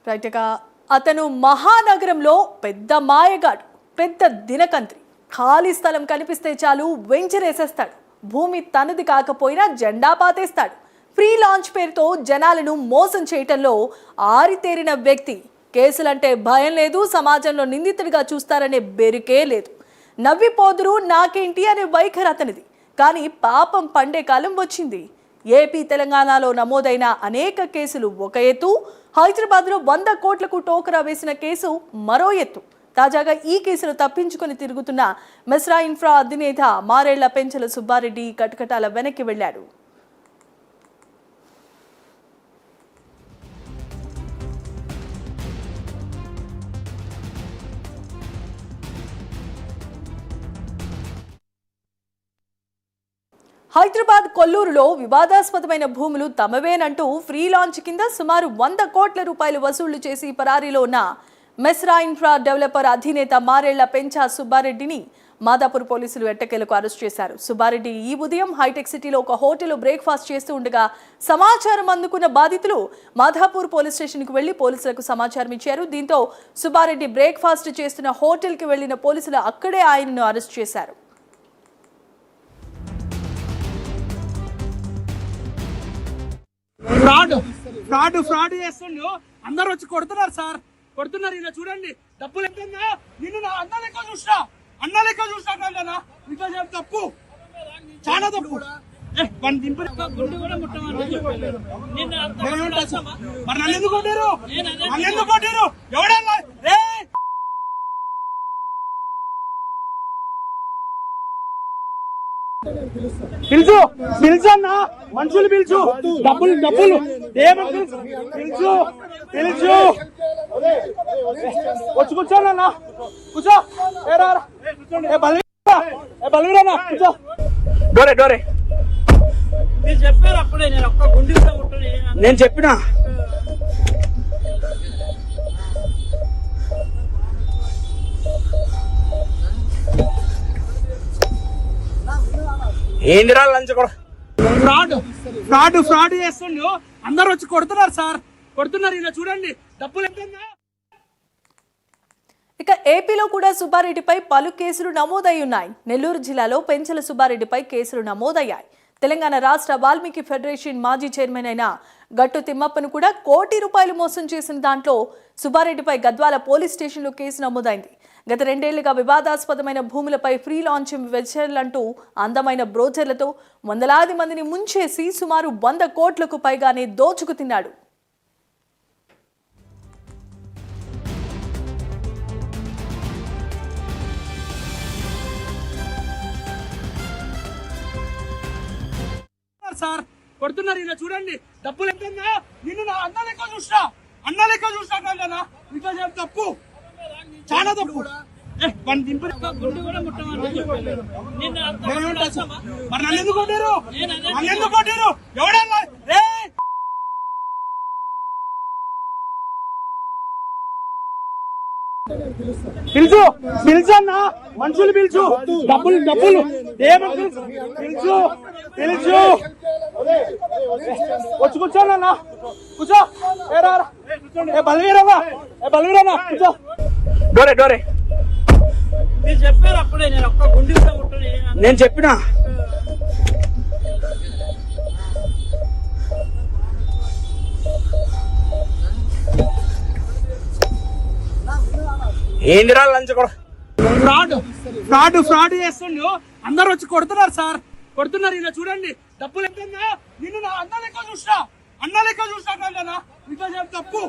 రైట్గా అతను మహానగరంలో పెద్ద మాయగాడు, పెద్ద దినకంత్రి. ఖాళీ స్థలం కనిపిస్తే చాలు వెంచరేసేస్తాడు. భూమి తనది కాకపోయినా జెండా పాతేస్తాడు. ఫ్రీ లాంచ్ పేరుతో జనాలను మోసం చేయటంలో ఆరితేరిన వ్యక్తి. కేసులంటే భయం లేదు, సమాజంలో నిందితుడిగా చూస్తారనే బెరుకే లేదు. నవ్విపోదురు నాకేంటి అనే వైఖరి అతనిది. కానీ పాపం పండే కాలం వచ్చింది. ఏపీ తెలంగాణలో నమోదైన అనేక కేసులు ఒక ఎత్తు, హైదరాబాద్లో 100 కోట్లకు టోకరా వేసిన కేసు మరో ఎత్తు. తాజాగా ఈ కేసును తప్పించుకొని తిరుగుతున్న మెస్రా ఇన్ఫ్రా అధినేత మారేళ్ల పెంచల సుబ్బారెడ్డి కటకటాల వెనక్కి వెళ్లాడు. హైదరాబాద్ కొల్లూరులో వివాదాస్పదమైన భూములు తమవేనంటూ ఫ్రీ లాంచ్ కింద సుమారు 100 కోట్ల రూపాయలు వసూళ్లు చేసి పరారీలో ఉన్న మెస్రా ఇన్ఫ్రా డెవలపర్ అధినేత మారేళ్ల పెంచ సుబ్బారెడ్డిని మాదాపూర్ పోలీసులు ఎట్టకేలకు అరెస్ట్ చేశారు. సుబ్బారెడ్డి ఈ ఉదయం హైటెక్ సిటీలో ఒక హోటల్లో బ్రేక్ఫాస్ట్ చేస్తూ ఉండగా సమాచారం అందుకున్న బాధితులు మాదాపూర్ పోలీస్ స్టేషన్కు వెళ్లి పోలీసులకు సమాచారం ఇచ్చారు. దీంతో సుబ్బారెడ్డి బ్రేక్ఫాస్ట్ చేస్తున్న హోటల్కి వెళ్లిన పోలీసులు అక్కడే ఆయనను అరెస్ట్ చేశారు. ఫ్రాడ్ చేస్తుండ్రు, అందరు వచ్చి కొడుతున్నారు సార్, కొడుతున్నారు. ఇలా చూడండి, డబ్బులు ఎంతన్నా నిన్ను నా అన్న లెక్క చూసినా కదా, ఇట్లా చేసి తప్పు, చాలా తప్పు. మరి నన్ను ఎందుకు కొట్టారు ఎవడన్నా? పిలుచు అన్న, మనుషులు పిలుచు, డబ్బులు పిలుచు వచ్చి కూర్చోనన్నా, కూర్చో. బలవీరా కూర్చో. డోరే చెప్పారు అప్పుడే, నేను చెప్పినా. ఏందిరా లంచ్ కూడా ఫ్రాడ్ చేస్తుండ్రు, అందరు వచ్చి కొడుతున్నారు సార్, కొడుతున్నారు. ఇలా చూడండి, డబ్బులు ఎంతన్నా. ఇక ఏపీలో కూడా సుబ్బారెడ్డిపై పలు కేసులు నమోదై ఉన్నాయి. నెల్లూరు జిల్లాలో పెంచల సుబ్బారెడ్డిపై కేసులు నమోదయ్యాయి. తెలంగాణ రాష్ట్ర వాల్మీకి ఫెడరేషన్ మాజీ చైర్మన్ అయిన గట్టు తిమ్మప్పను కూడా ₹1 కోటి మోసం చేసిన దాంట్లో సుబ్బారెడ్డిపై గద్వాల పోలీస్ స్టేషన్లో కేసు నమోదైంది. గత 2 ఏళ్లుగా వివాదాస్పదమైన భూములపై ఫ్రీ లాంచ్ వెంచర్లంటూ అందమైన బ్రోచర్లతో వందలాది మందిని ముంచేసి సుమారు 100 కోట్లకు పైగానే దోచుకు తిన్నాడు. సార్ కొడుతున్నారు. ఇలా చూడండి, డబ్బులు ఎంతన్నా నిన్ను నా అన్న లెక్క చూసినా కదా, ఇట్లా చేసి తప్పు, చాలా తప్పు. మరి నన్ను ఎందుకు కొట్టారు ఎవడన్నా? పిలుచు అన్న, మనుషులు పిలుచు, డబ్బులు పిలుచు వచ్చి కూర్చోనన్నా, కూర్చో. బలవీరా కూర్చో. డోరే చెప్పారు అప్పుడే, నేను చెప్పినా. ఏందిరా లంచ్ కూడా ఫ్రాడ్ చేస్తుండ్రు, అందరు వచ్చి కొడుతున్నారు సార్, కొడుతున్నారు. ఇలా చూడండి, డబ్బులు ఎంతన్నా నిన్ను నా అన్న లెక్క చూసినా కదా, ఇట్లా చేసి తప్పు.